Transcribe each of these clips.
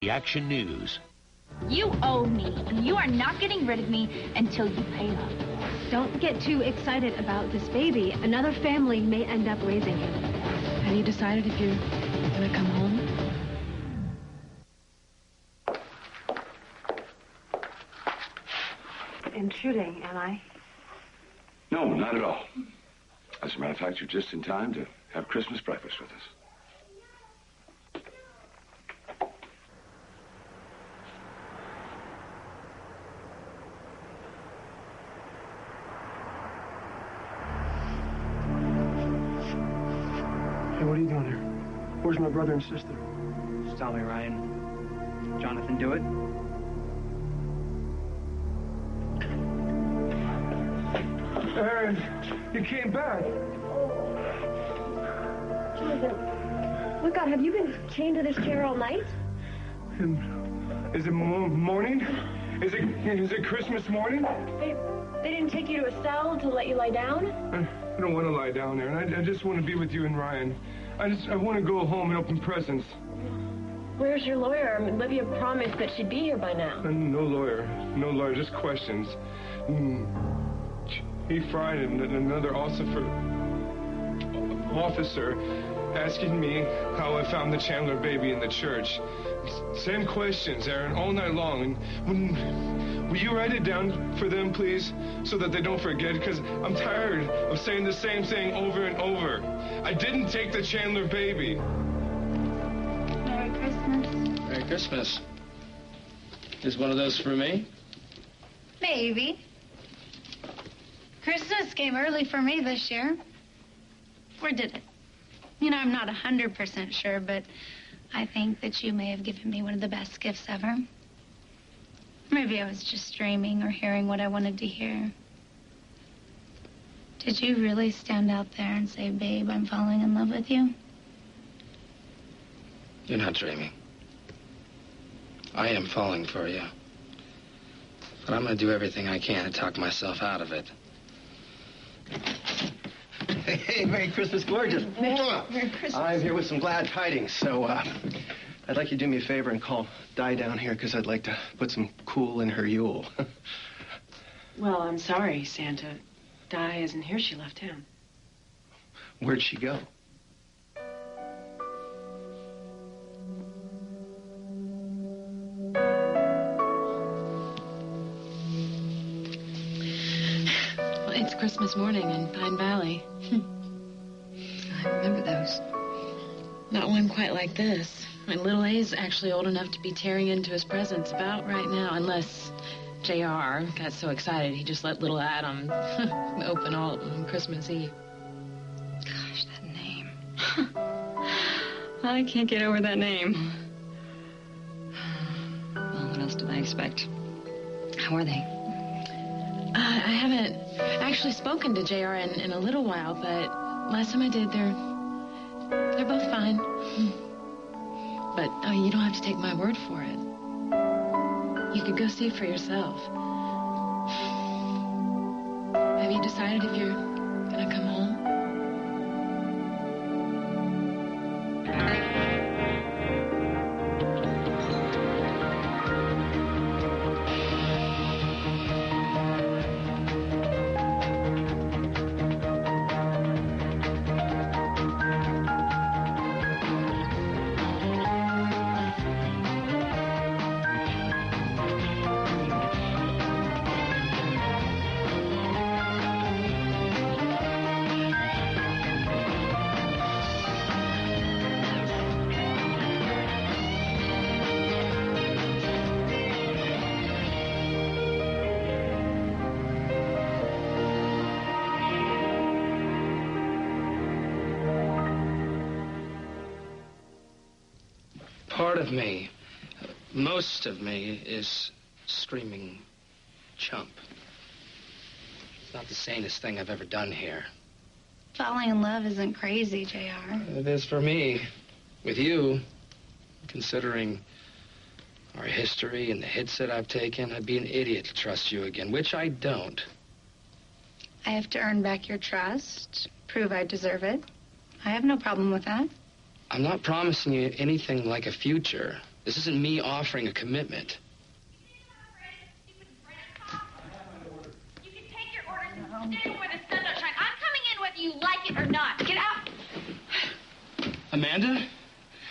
The Action News. You owe me, and you are not getting rid of me until you pay up. Don't get too excited about this baby. Another family may end up raising him. Have you decided if you're going to come home? Intruding, am I? No, not at all. As a matter of fact, you're just in time to have Christmas breakfast with us. Hey, what are you doing here? Where's my brother and sister? Just tell me, Ryan. Jonathan do it? Aaron, you came back. Jonathan, look out, have you been chained to this chair all night? Is it morning? Is it Christmas morning? They didn't take you to a cell to let you lie down? I don't want to lie down there, and I just want to be with you and Ryan. I want to go home and open presents. Where's your lawyer? Olivia promised that she'd be here by now. No lawyer, just questions. He Fried and another officer asking me how I found the Chandler baby in the church. Same questions, Aaron, all night long. And will you write it down for them, please, so that they don't forget? Because I'm tired of saying the same thing over and over. I didn't take the Chandler baby. Merry Christmas. Merry Christmas. Is one of those for me? Maybe. Christmas came early for me this year. Or did it? You know, I'm not 100% sure, but I think that you may have given me one of the best gifts ever. Maybe I was just dreaming or hearing what I wanted to hear. Did you really stand out there and say, babe, I'm falling in love with you? You're not dreaming. I am falling for you. But I'm going to do everything I can to talk myself out of it. Hey, Merry Christmas, gorgeous. Merry Christmas. I'm here with some glad tidings, so I'd like you to do me a favor and call Di down here, because I'd like to put some cool in her Yule. Well, I'm sorry, Santa. Di isn't here. She left town. Where'd she go? It's Christmas morning in Pine Valley. I remember those. Not one quite like this. My little A's actually old enough to be tearing into his presents about right now, unless J.R. got so excited he just let little Adam open all on Christmas Eve. Gosh, that name. I can't get over that name. Well, what else did I expect? How are they? I haven't actually spoken to JR in a little while, but last time I did, they're both fine. But you don't have to take my word for it. You could go see for yourself. Have you decided if you're gonna come home? Part of me, most of me, is screaming chump. It's not the sanest thing I've ever done here. Falling in love isn't crazy, J.R. It is for me. With you, considering our history and the hits that I've taken, I'd be an idiot to trust you again, which I don't. I have to earn back your trust, prove I deserve it. I have no problem with that. I'm not promising you anything like a future. This isn't me offering a commitment. You can take your orders and stand where the sun don't shine. I'm coming in whether you like it or not. Get out. Amanda,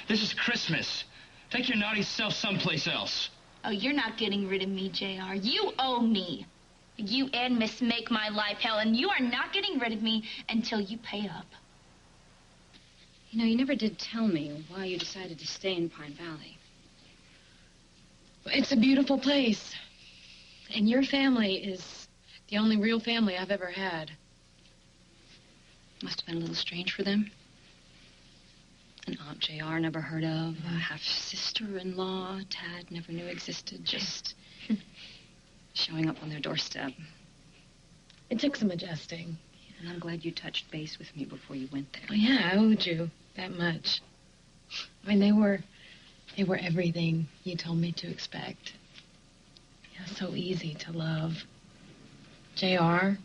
this is Christmas. Take your naughty self someplace else. Oh, you're not getting rid of me, JR. You owe me. You and Miss Make My Life Hell, and you are not getting rid of me until you pay up. You know, you never did tell me why you decided to stay in Pine Valley. It's a beautiful place. And your family is the only real family I've ever had. Must have been a little strange for them. An Aunt JR never heard of, a half-sister-in-law Tad never knew existed, just showing up on their doorstep. It took some adjusting. And I'm glad you touched base with me before you went there. Well, yeah, I owed you that much. I mean, they were everything you told me to expect. Yeah, so easy to love. JR,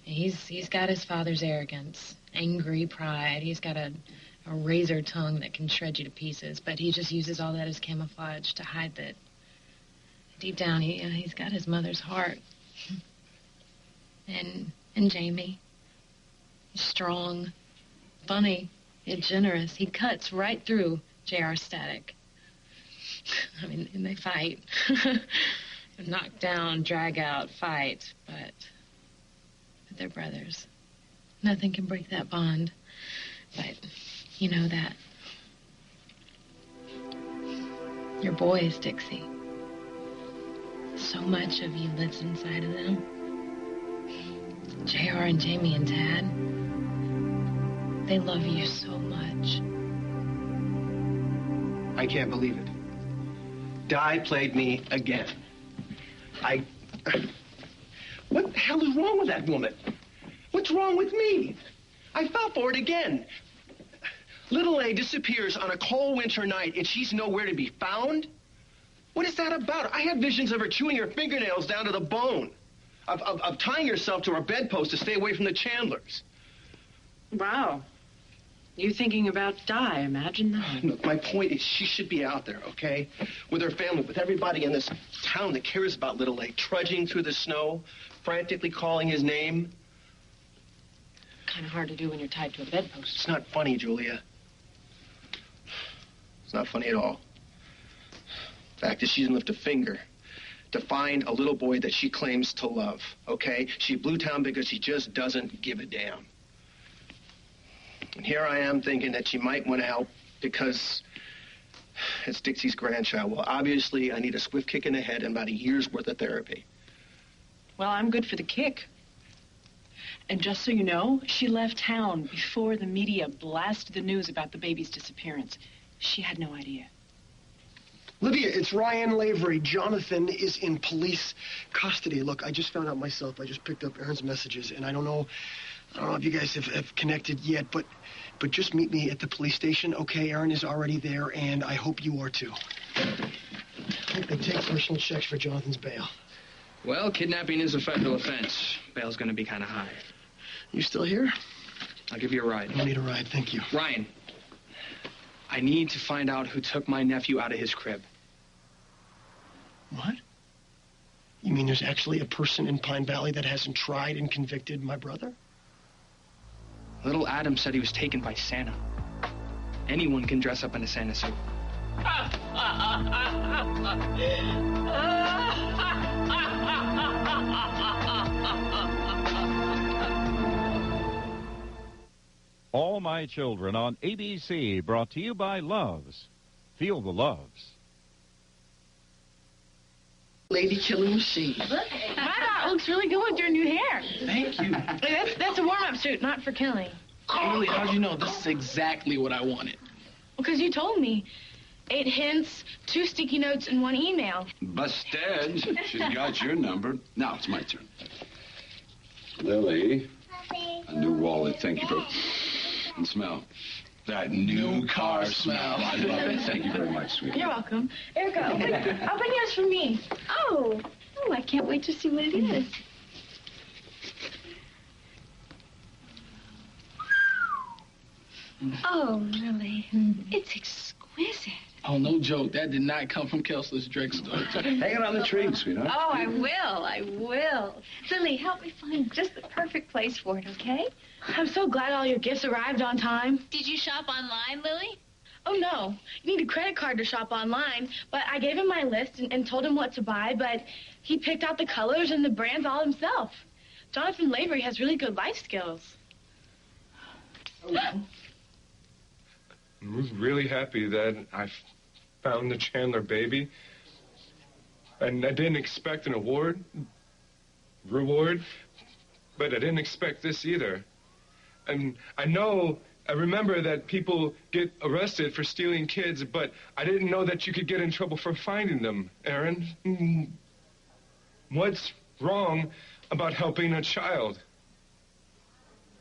he's got his father's arrogance, angry pride. He's got a razor tongue that can shred you to pieces, but he just uses all that as camouflage to hide that. Deep down, he's got his mother's heart. And Jamie, he's strong, funny, yet generous. He cuts right through JR's static. I mean, and they fight. Knock down, drag out, fight, but they're brothers. Nothing can break that bond. But you know that. Your boys, Dixie. So much of you lives inside of them. JR and Jamie and Tad. They love you so much. I can't believe it. Di played me again. What the hell is wrong with that woman? What's wrong with me? I fell for it again. Little A disappears on a cold winter night and she's nowhere to be found? What is that about? I had visions of her chewing her fingernails down to the bone. Of tying herself to her bedpost to stay away from the Chandlers. Wow. You're thinking about Di, imagine that. Look, my point is she should be out there, okay? With her family, with everybody in this town that cares about Little A, trudging through the snow, frantically calling his name. Kind of hard to do when you're tied to a bedpost. It's not funny, Julia. It's not funny at all. Fact is, she didn't lift a finger to find a little boy that she claims to love, okay? She blew town because she just doesn't give a damn. And here I am thinking that she might want to help because it's Dixie's grandchild. Well, obviously, I need a swift kick in the head and about a year's worth of therapy. Well, I'm good for the kick. And just so you know, she left town before the media blasted the news about the baby's disappearance. She had no idea. Lydia, it's Ryan Lavery. Jonathan is in police custody. Look, I just found out myself. I just picked up Aaron's messages, and I don't know if you guys have connected yet, but just meet me at the police station, okay? Aaron is already there, and I hope you are too. They take personal checks for Jonathan's bail. Well, kidnapping is a federal offense. Bail's gonna be kind of high. You still here? I'll give you a ride. I don't need a ride, thank you. Ryan, I need to find out who took my nephew out of his crib. What? You mean there's actually a person in Pine Valley that hasn't tried and convicted my brother? Little Adam said he was taken by Santa. Anyone can dress up in a Santa suit. All My Children on ABC, brought to you by Loves. Feel the Loves. Lady Killing Machine. That looks really good with your new hair. Thank you. That's a warm-up suit, not for killing. Really, how'd you know? This is exactly what I wanted. Because you told me. 8 hints, 2 sticky notes, and 1 email. Busted. She's got your number. Now it's my turn. Lily. A new wallet. Thank you for... And smell. That new car smell. I love it. Thank you very much, sweetie. You're welcome. Erica, open yours for me. Oh, I can't wait to see what it is. Oh, really? It's exquisite. Oh, no joke. That did not come from Kessler's drugstore. Hang it on the tree, sweetheart. Oh, I will. Lily, help me find just the perfect place for it, okay? I'm so glad all your gifts arrived on time. Did you shop online, Lily? Oh, no. You need a credit card to shop online. But I gave him my list and told him what to buy, but he picked out the colors and the brands all himself. Jonathan Lavery has really good life skills. I'm really happy that I found the Chandler baby. And I didn't expect an reward, but I didn't expect this either. And I remember that people get arrested for stealing kids, but I didn't know that you could get in trouble for finding them, Aaron. What's wrong about helping a child?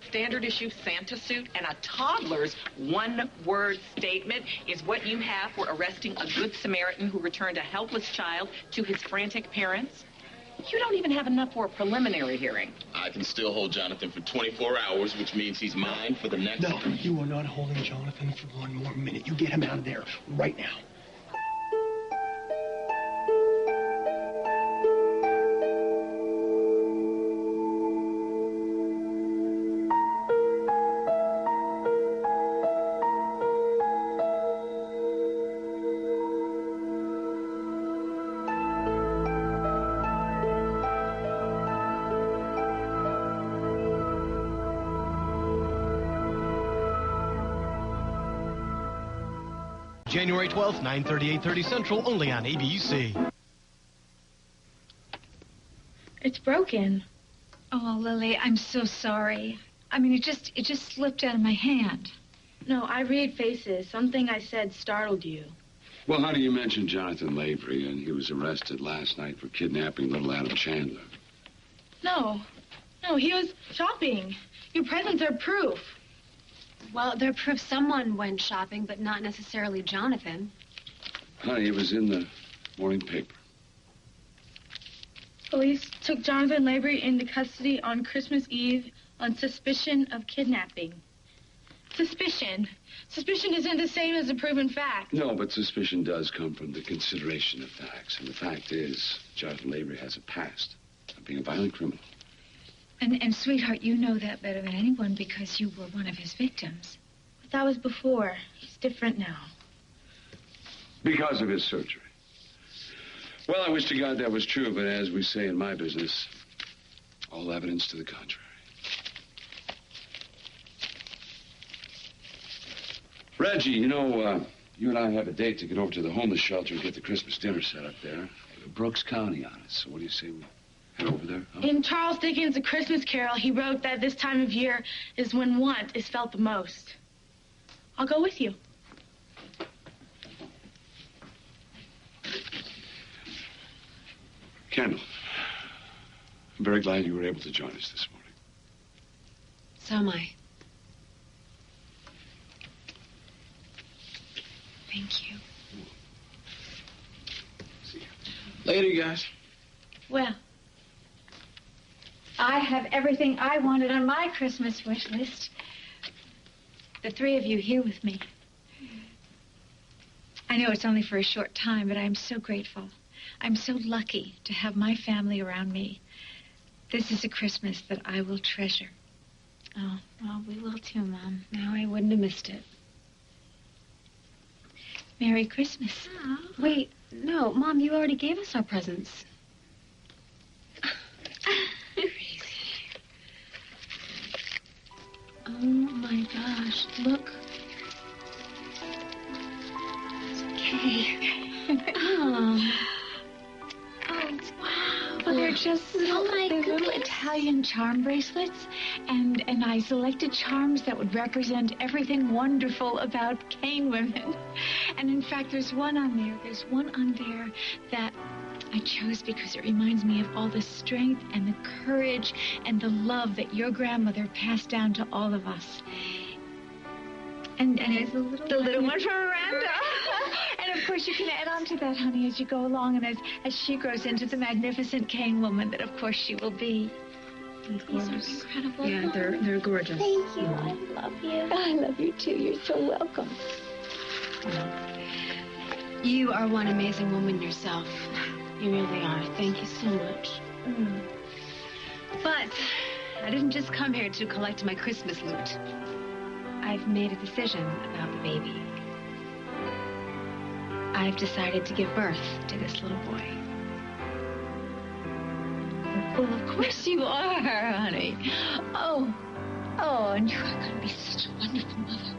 Standard issue Santa suit and a toddler's one-word statement is what you have for arresting a good Samaritan who returned a helpless child to his frantic parents. You don't even have enough for a preliminary hearing. I can still hold Jonathan for 24 hours, which means he's mine for the next... No, you are not holding Jonathan for one more minute. You get him out of there right now. January 12th, 9:30, 8:30 Central, only on ABC. It's broken. Oh, Lily, I'm so sorry. I mean, it just slipped out of my hand. No, I read faces. Something I said startled you. Well, honey, you mentioned Jonathan Lavery, and he was arrested last night for kidnapping little Adam Chandler. No, he was shopping. Your presents are proof. Well, they're proof someone went shopping, but not necessarily Jonathan. Honey, it was in the morning paper. Police took Jonathan Lavery into custody on Christmas Eve on suspicion of kidnapping. Suspicion. Suspicion isn't the same as a proven fact. No, but suspicion does come from the consideration of facts. And the fact is, Jonathan Lavery has a past of being a violent criminal. And sweetheart, you know that better than anyone because you were one of his victims. But that was before. He's different now. Because of his surgery. Well, I wish to God that was true, but as we say in my business, all evidence to the contrary. Reggie, you know, you and I have a date to get over to the homeless shelter and get the Christmas dinner set up there. Brooks County on it, so what do you say we head over there? Huh? In Charles Dickens' A Christmas Carol, he wrote that this time of year is when want is felt the most. I'll go with you. Kendall, I'm very glad you were able to join us this morning. So am I. Thank you. See you. Later, you guys. Well, I have everything I wanted on my Christmas wish list. The three of you here with me. I know it's only for a short time, but I'm so grateful. I'm so lucky to have my family around me. This is a Christmas that I will treasure. Oh, well, we will too, Mom. Now I wouldn't have missed it. Merry Christmas. Oh. Wait, no, Mom, you already gave us our presents. Crazy. Oh, my gosh, look. Okay. Oh, wow. Well, they're just little Italian charm bracelets. And I selected charms that would represent everything wonderful about Kane women. And in fact, there's one on there that I chose because it reminds me of all the strength and the courage and the love that your grandmother passed down to all of us. And it's the little one for Miranda. And of course, you can add on to that, honey, as you go along and as she grows into the magnificent Kane woman that, of course, she will be. These are incredible. Yeah, they're gorgeous. Thank you. I love you. I love you, too. You're so welcome. You are one amazing woman yourself. You really are. Thank you so much. But I didn't just come here to collect my Christmas loot. I've made a decision about the baby. I've decided to give birth to this little boy. Well, of course you are, honey. Oh, and you are going to be such a wonderful mother.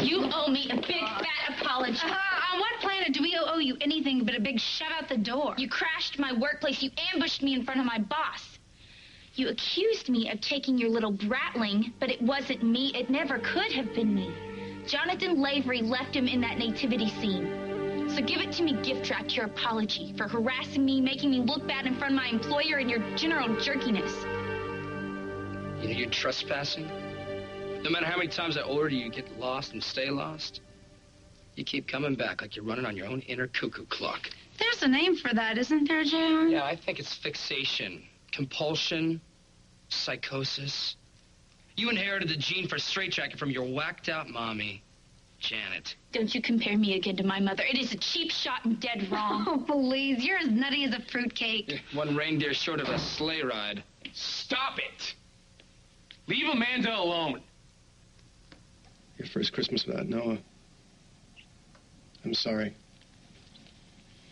You owe me a big, fat apology. On what planet do we owe you anything but a big shove out the door? You crashed my workplace. You ambushed me in front of my boss. You accused me of taking your little bratling, but it wasn't me. It never could have been me. Jonathan Lavery left him in that nativity scene. So give it to me, gift wrap, your apology for harassing me, making me look bad in front of my employer, and your general jerkiness. You know, you're trespassing. No matter how many times I order you, get lost and stay lost. You keep coming back like you're running on your own inner cuckoo clock. There's a name for that, isn't there, J.R.? Yeah, I think it's fixation, compulsion, psychosis. You inherited the gene for straitjacket from your whacked-out mommy, Janet. Don't you compare me again to my mother. It is a cheap shot and dead wrong. Oh, please. You're as nutty as a fruitcake. Yeah, one reindeer short of a sleigh ride. Stop it! Leave Amanda alone. Your first Christmas without Noah. I'm sorry.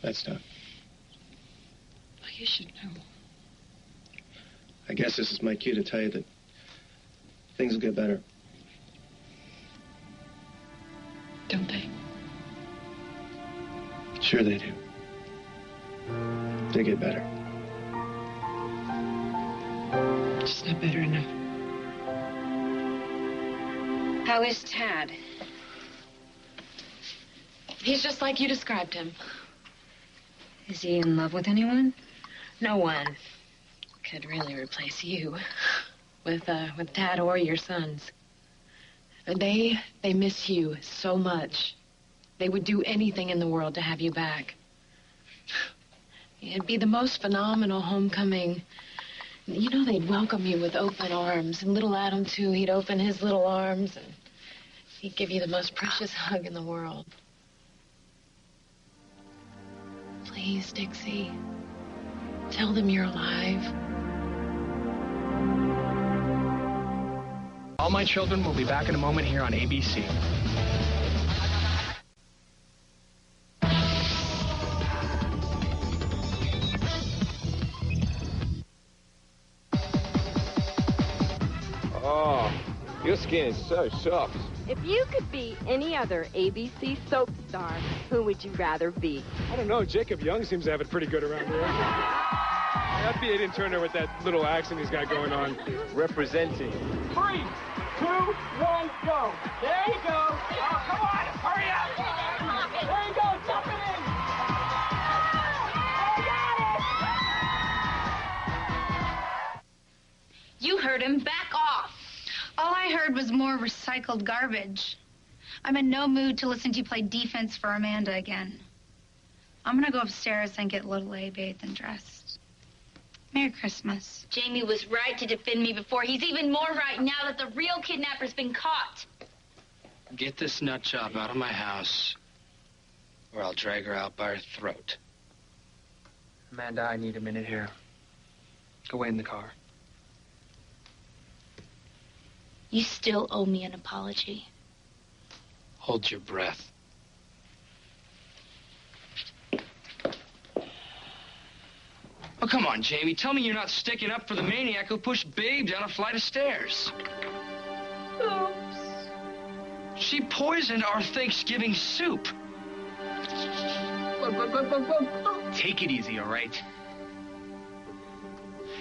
That's tough. Well, you should know. I guess this is my cue to tell you that things will get better. Don't they? Sure they do. They get better. Just not better enough. How is Tad? He's just like you described him. Is he in love with anyone? No one could really replace you with Dad or your sons. They miss you so much. They would do anything in the world to have you back. It'd be the most phenomenal homecoming. You know, they'd welcome you with open arms. And little Adam, too, he'd open his little arms and he'd give you the most precious hug in the world. Please, Dixie, tell them you're alive. All My Children will be back in a moment here on ABC. Oh, your skin is so soft. If you could be any other ABC soap star, who would you rather be? I don't know. Jacob Young seems to have it pretty good around here. That'd be Aiden Turner with that little accent he's got going on. Representing. 3, 2, 1, go. There you go. Oh, come on, hurry up. There you go, jump it in. You heard him. Back off. All I heard was more recycled garbage. I'm in no mood to listen to you play defense for Amanda again. I'm gonna go upstairs and get little A bathed and dressed. Merry Christmas. Jamie was right to defend me before. He's even more right now that the real kidnapper's been caught. Get this nut job out of my house, or I'll drag her out by her throat. Amanda, I need a minute here. Go wait in the car. You still owe me an apology. Hold your breath. Oh, come on, Jamie. Tell me you're not sticking up for the maniac who pushed Babe down a flight of stairs. Oops. She poisoned our Thanksgiving soup. Take it easy, all right?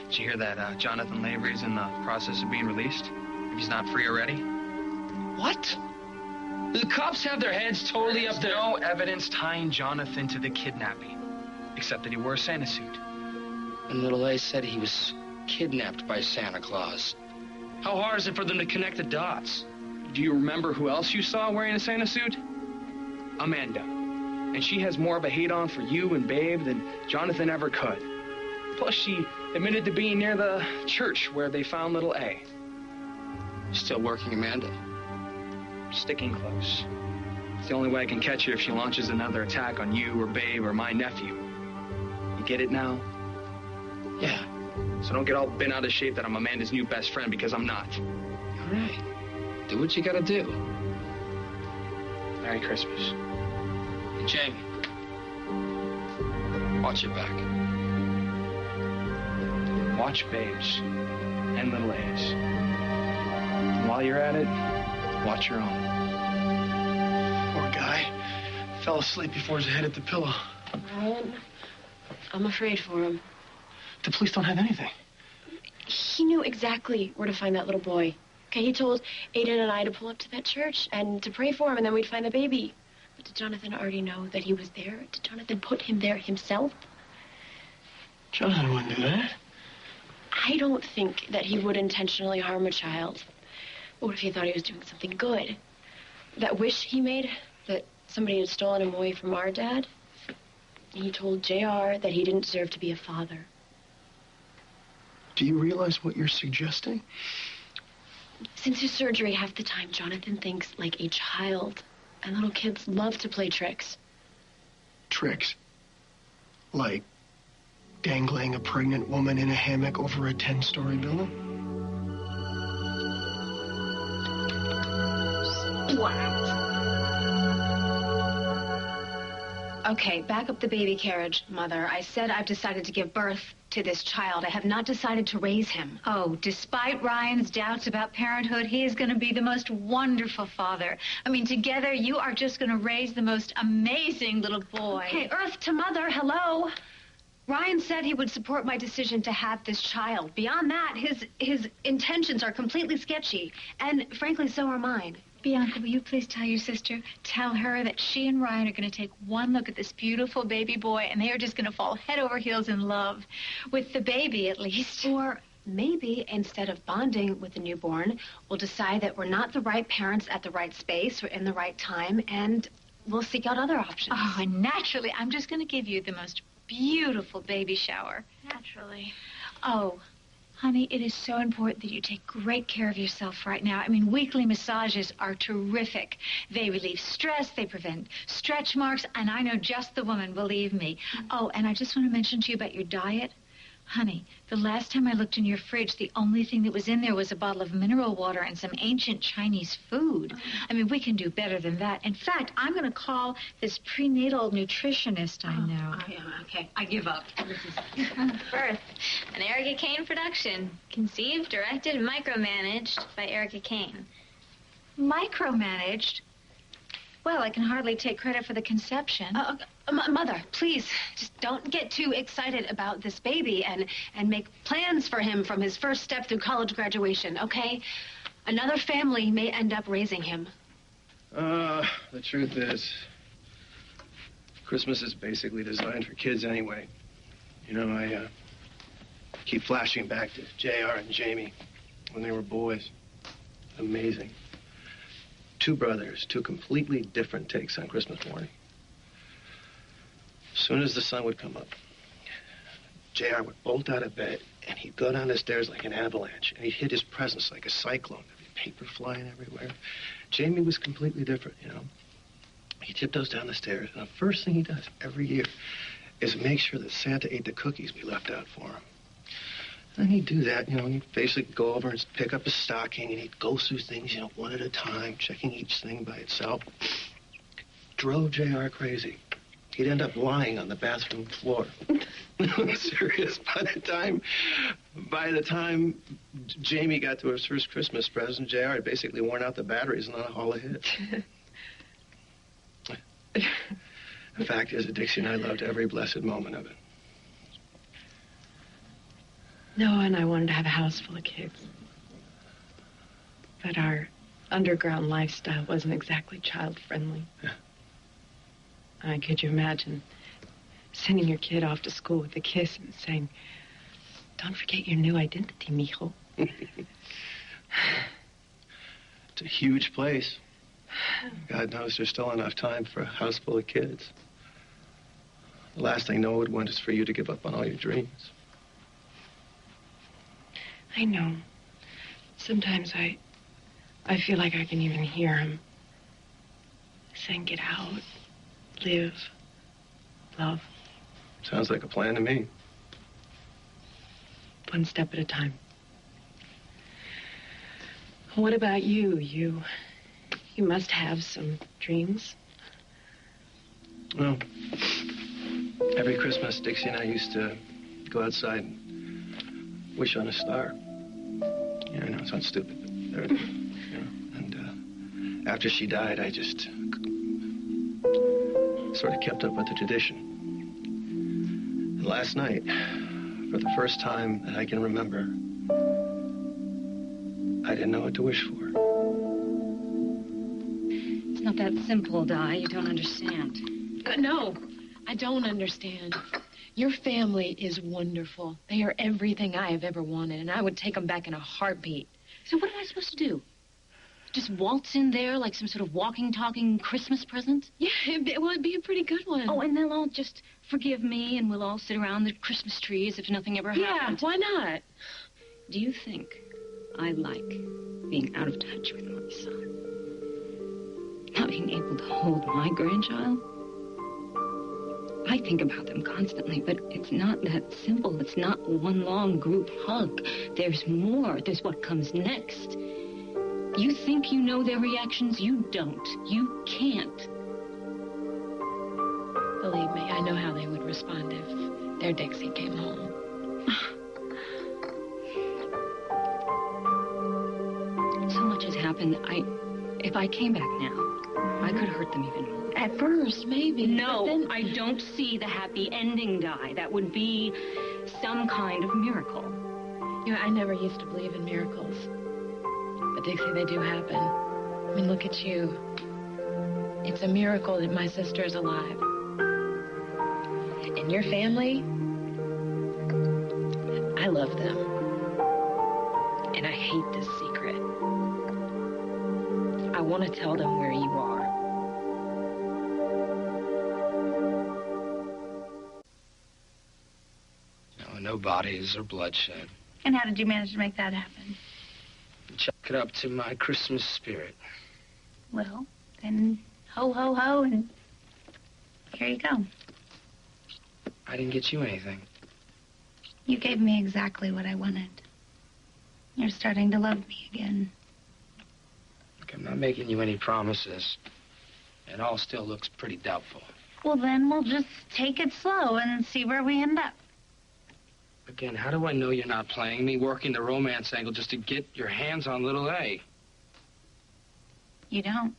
Did you hear that Jonathan Lavery's in the process of being released? If he's not free already? What? The cops have their heads totally up there. There's no evidence tying Jonathan to the kidnapping, except that he wore a Santa suit. And little A said he was kidnapped by Santa Claus. How hard is it for them to connect the dots? Do you remember who else you saw wearing a Santa suit? Amanda. And she has more of a hate on for you and Babe than Jonathan ever could. Plus, she admitted to being near the church where they found little A. Still working, Amanda? sticking close. It's the only way I can catch her if she launches another attack on you or Babe or my nephew. You get it now? Yeah. So don't get all bent out of shape that I'm Amanda's new best friend, because I'm not. All right. Do what you gotta do. Merry Christmas. Hey, Jamie. Watch your back. Watch Babe's and Little A's. And while you're at it, watch your own. Poor guy. Fell asleep before his head hit the pillow. Ryan, I'm afraid for him. The police don't have anything. He knew exactly where to find that little boy. Okay, he told Aiden and I to pull up to that church and to pray for him, and then we'd find the baby. But did Jonathan already know that he was there? Did Jonathan put him there himself? Jonathan wouldn't do that. I don't think that he would intentionally harm a child. What if he thought he was doing something good? That wish he made that somebody had stolen him away from our dad? He told JR that he didn't deserve to be a father. Do you realize what you're suggesting? Since his surgery, half the time, Jonathan thinks like a child. And little kids love to play tricks. Tricks? Like dangling a pregnant woman in a hammock over a 10-story building? Wow. Okay, back up the baby carriage, Mother. I said I've decided to give birth to this child. I have not decided to raise him. Oh, despite Ryan's doubts about parenthood, he is going to be the most wonderful father. I mean, together you are just going to raise the most amazing little boy. Okay, Earth to Mother, hello. Ryan said he would support my decision to have this child. Beyond that, his intentions are completely sketchy. And frankly, so are mine. Bianca, will you please tell your sister, tell her that she and Ryan are going to take one look at this beautiful baby boy, and they are just going to fall head over heels in love with the baby, at least. Or maybe instead of bonding with the newborn, we'll decide that we're not the right parents at the right space or in the right time, and we'll seek out other options. Oh, and naturally, I'm just going to give you the most beautiful baby shower. Naturally. Oh, honey, it is so important that you take great care of yourself right now. I mean, weekly massages are terrific. They relieve stress, they prevent stretch marks, and I know just the woman, believe me. Oh, and I just want to mention to you about your diet. Honey, the last time I looked in your fridge, the only thing that was in there was a bottle of mineral water and some ancient Chinese food. I mean, we can do better than that. In fact, I'm going to call this prenatal nutritionist I know. Okay, I give up. This is Birth, an Erica Kane production. Conceived, directed, and micromanaged by Erica Kane. Micromanaged? Well, I can hardly take credit for the conception. Mother, please, just don't get too excited about this baby and make plans for him from his first step through college graduation, okay? Another family may end up raising him. The truth is, Christmas is basically designed for kids anyway. You know, I keep flashing back to JR and Jamie when they were boys. Amazing. Two brothers, two completely different takes on Christmas morning. As soon as the sun would come up, JR would bolt out of bed, and he'd go down the stairs like an avalanche, and he'd hit his presents like a cyclone. There'd be paper flying everywhere. Jamie was completely different, you know. He tiptoes down the stairs, and the first thing he does every year is make sure that Santa ate the cookies we left out for him. And he'd do that, you know, he'd basically go over and pick up his stocking, and he'd go through things, you know, one at a time, checking each thing by itself. Drove JR crazy. He'd end up lying on the bathroom floor. I'm serious. By the time Jamie got to his first Christmas present, JR had basically worn out the batteries on all of his. The fact is that Dixie and I loved every blessed moment of it. Noah and I wanted to have a house full of kids. But our underground lifestyle wasn't exactly child-friendly. Yeah. Could you imagine sending your kid off to school with a kiss and saying, "Don't forget your new identity, mijo"? It's a huge place. God knows there's still enough time for a house full of kids. The last thing Noah would want is for you to give up on all your dreams. I know. Sometimes I feel like I can even hear him Saying get out, live, love. Sounds like a plan to me. One step at a time. What about you? You must have some dreams. Well, every Christmas, Dixie and I used to go outside and wish on a star. Yeah, I know, it sounds stupid, but there, and after she died, I just sort of kept up with the tradition. And last night, for the first time that I can remember, I didn't know what to wish for. It's not that simple, Di. You don't understand. No, I don't understand. Your family is wonderful. They are everything I have ever wanted, and I would take them back in a heartbeat. So what am I supposed to do? Just waltz in there like some sort of walking, talking Christmas present? Yeah, it'd be a pretty good one. Oh, and they'll all just forgive me, and we'll all sit around the Christmas tree as if nothing ever happened. Yeah, why not? Do you think I like being out of touch with my son? Not being able to hold my grandchild? I think about them constantly, but it's not that simple. It's not one long group hug. There's more. There's what comes next. You think you know their reactions? You don't. You can't. Believe me, I know how they would respond if their Dixie came home. So much has happened. If I came back now, I could hurt them even more. At first, maybe. No, then... I don't see the happy ending, Di. That would be some kind of miracle. You know, I never used to believe in miracles. But, Dixie, they do happen. I mean, look at you. It's a miracle that my sister is alive. And your family, I love them. And I hate this secret. I want to tell them where you are. No bodies or bloodshed. And how did you manage to make that happen? Chalk it up to my Christmas spirit. Well, then ho, ho, ho, and here you go. I didn't get you anything. You gave me exactly what I wanted. You're starting to love me again. Look, I'm not making you any promises. It all still looks pretty doubtful. Well, then we'll just take it slow and see where we end up. Again, how do I know you're not playing me, working the romance angle just to get your hands on little A? You don't.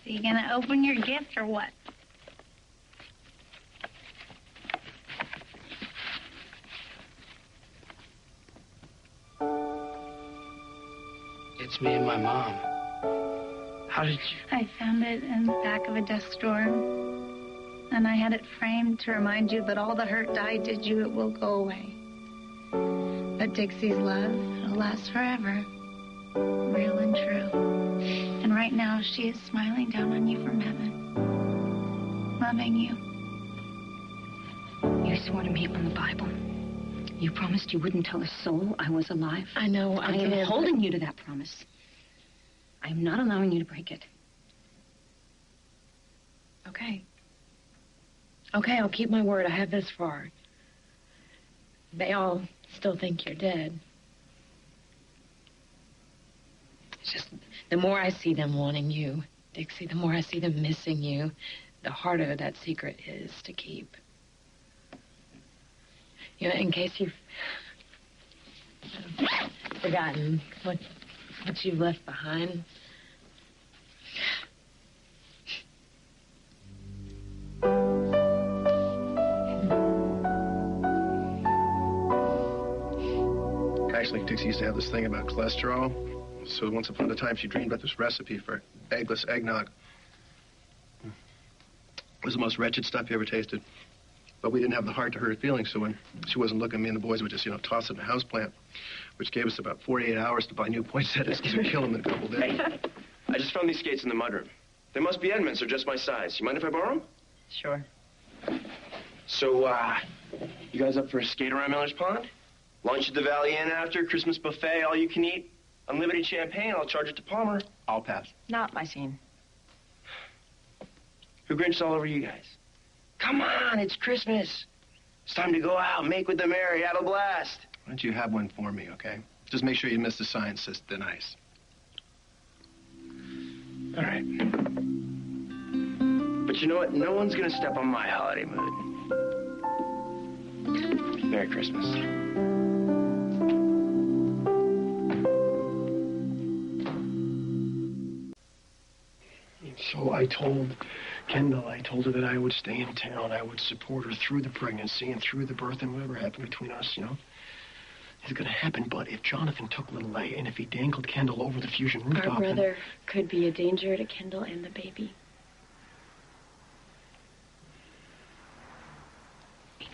So you gonna open your gift or what? It's me and my mom. How did you... I found it in the back of a desk drawer. And I had it framed to remind you that all the hurt Di did you, it will go away. But Dixie's love, it'll last forever. Real and true. And right now, she is smiling down on you from heaven. Loving you. You swore to me on the Bible. You promised you wouldn't tell a soul I was alive. I know. I am holding you to that promise. I am not allowing you to break it. Okay. Okay, I'll keep my word. I have this far. They all still think you're dead. It's just, the more I see them wanting you, Dixie, the more I see them missing you, the harder that secret is to keep. You know, in case you've forgotten what you've left behind. Actually, Dixie used to have this thing about cholesterol. So once upon a time, she dreamed up this recipe for eggless eggnog. It was the most wretched stuff you ever tasted. But we didn't have the heart to hurt her feelings, so when she wasn't looking, me and the boys would just, toss it in a houseplant, which gave us about 48 hours to buy new poinsettias because we'd kill them in a couple days. I just found these skates in the mudroom. They must be Edmonds. They're just my size. You mind if I borrow them? Sure. So, you guys up for a skate around Miller's Pond? Lunch at the Valley Inn after, Christmas buffet, all you can eat. Unlimited champagne, I'll charge it to Palmer. I'll pass. Not my scene. Who Grinched all over you guys? Come on, it's Christmas. It's time to go out, make with the merry, have a blast. Why don't you have one for me, okay? Just make sure you miss the sign, says thin ice. All right. But you know what? No one's gonna step on my holiday mood. Merry Christmas. So I told Kendall, I told her that I would stay in town. I would support her through the pregnancy and through the birth and whatever happened between us, you know. It's going to happen, but if Jonathan took little A and if he dangled Kendall over the fusion rooftop... Our brother could be a danger to Kendall and the baby.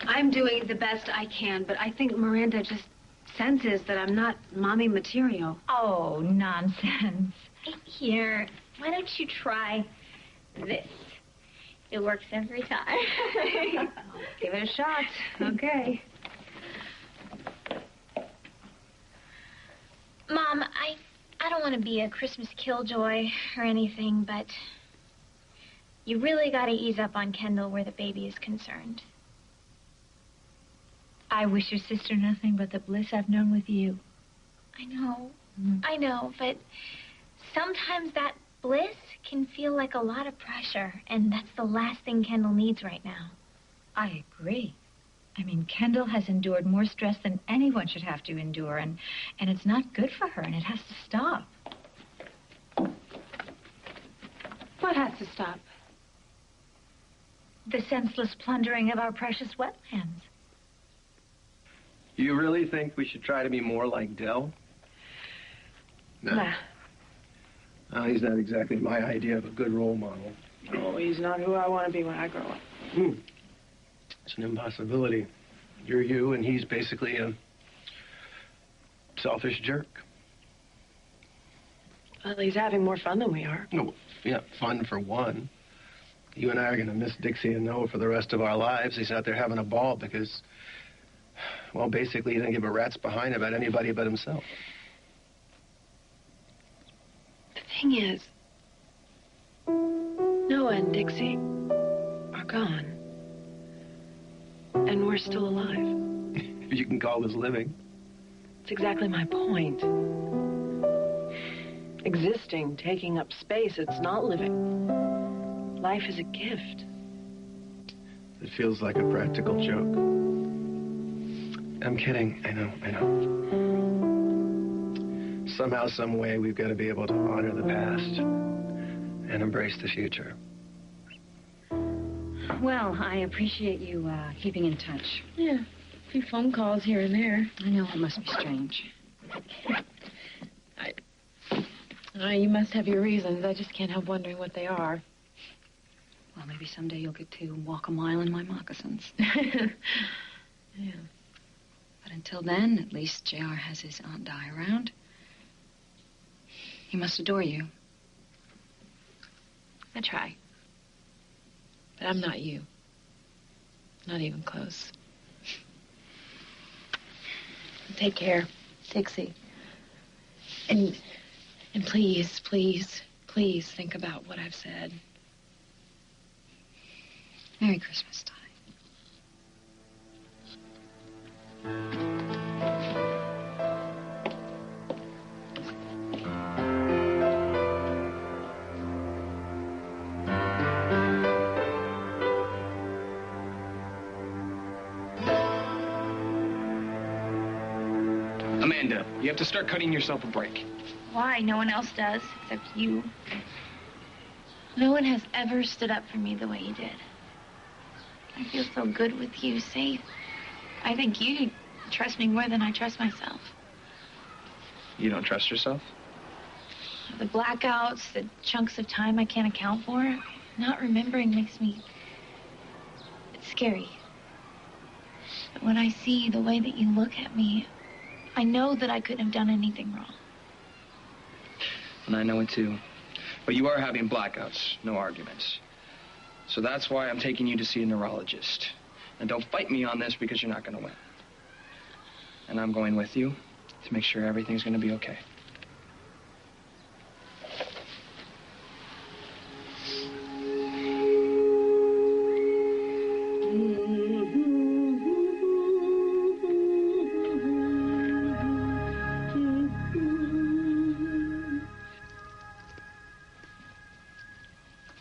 I'm doing the best I can, but I think Miranda just senses that I'm not mommy material. Oh, nonsense. Here, why don't you try this? It works every time. Give it a shot. Okay. Mom, I don't want to be a Christmas killjoy or anything, but you really got to ease up on Kendall where the baby is concerned. I wish your sister nothing but the bliss I've known with you. I know, but sometimes that bliss can feel like a lot of pressure, and that's the last thing Kendall needs right now. I agree. I mean, Kendall has endured more stress than anyone should have to endure, and it's not good for her, and it has to stop. What has to stop? The senseless plundering of our precious wetlands. You really think we should try to be more like Dell? No. Nah. Oh, he's not exactly my idea of a good role model. Oh, he's not who I want to be when I grow up. It's an impossibility. You're you, and he's basically a selfish jerk. Well, he's having more fun than we are. No, yeah, fun for one. You and I are going to miss Dixie and Noah for the rest of our lives. He's out there having a ball because, well, basically he didn't give a rat's behind about anybody but himself. The thing is, Noah and Dixie are gone. And we're still alive. You can call this living. It's exactly my point. Existing, taking up space, it's not living. Life is a gift. It feels like a practical joke. I'm kidding. I know. Somehow, some way, we've got to be able to honor the past and embrace the future. Well, I appreciate you keeping in touch. Yeah, a few phone calls here and there. I know it must be strange. You must have your reasons. I just can't help wondering what they are. Well, maybe someday you'll get to walk a mile in my moccasins. Yeah. But until then, at least JR has his Aunt Di around. He must adore you. I try. But I'm not you. Not even close. Take care, Dixie. And please, please, please think about what I've said. Merry Christmas, Di. Amanda, you have to start cutting yourself a break. Why? No one else does, except you. No one has ever stood up for me the way you did. I feel so good with you, safe. I think you trust me more than I trust myself. You don't trust yourself? The blackouts, the chunks of time I can't account for, not remembering makes me... It's scary. But when I see the way that you look at me, I know that I couldn't have done anything wrong. And I know it too. But you are having blackouts, no arguments. So that's why I'm taking you to see a neurologist. And don't fight me on this because you're not going to win. And I'm going with you to make sure everything's going to be okay.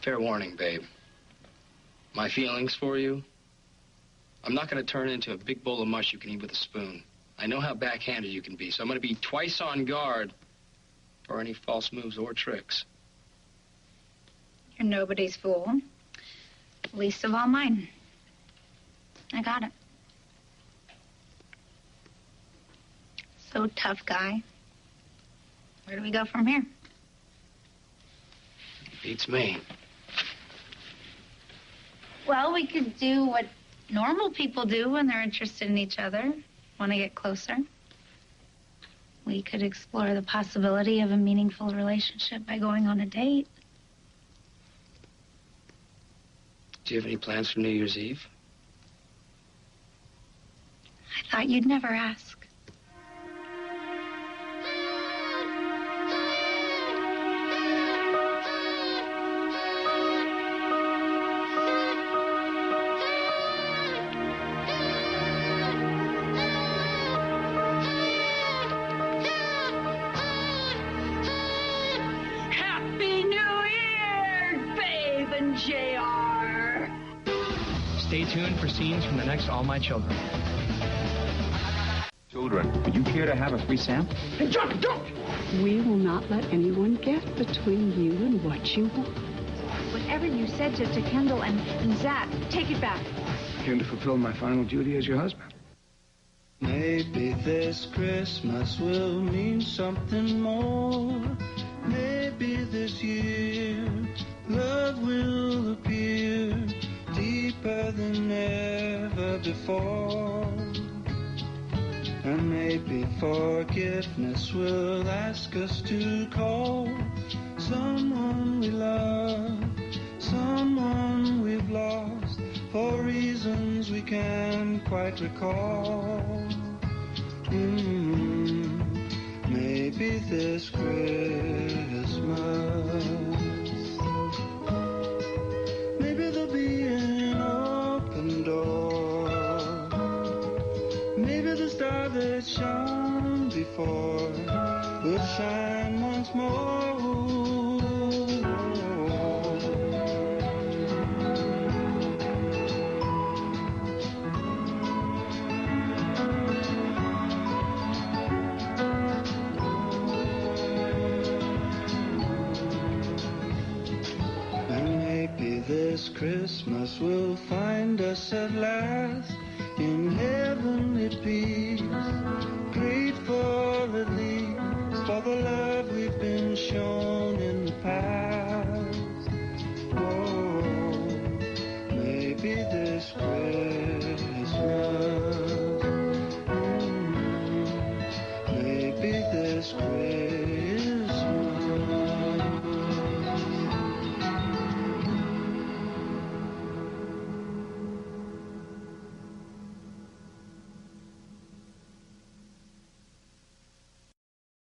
Fair warning, babe. My feelings for you, I'm not going to turn into a big bowl of mush you can eat with a spoon. I know how backhanded you can be, so I'm going to be twice on guard for any false moves or tricks. You're nobody's fool. Least of all mine. I got it. So tough guy. Where do we go from here? Beats me. Well, we could do what normal people do when they're interested in each other, want to get closer. We could explore the possibility of a meaningful relationship by going on a date. Do you have any plans for New Year's Eve? I thought you'd never ask. Happy New Year, Babe and JR. Stay tuned for scenes from the next All My Children. Children, would you care to have a free sample? Hey, jump, jump! We will not let anyone get between you and what you want. Whatever you said to Kendall and Zach, take it back. I came to fulfill my final duty as your husband. Maybe this Christmas will mean something more. Maybe this year love will appear deeper than ever before. And maybe forgiveness will ask us to call someone we love, someone we've lost for reasons we can't quite recall. Maybe this Christmas, maybe there'll be an open door. Maybe the star that shone before will shine once more. This Christmas will find us at last in heavenly peace, grateful at least for the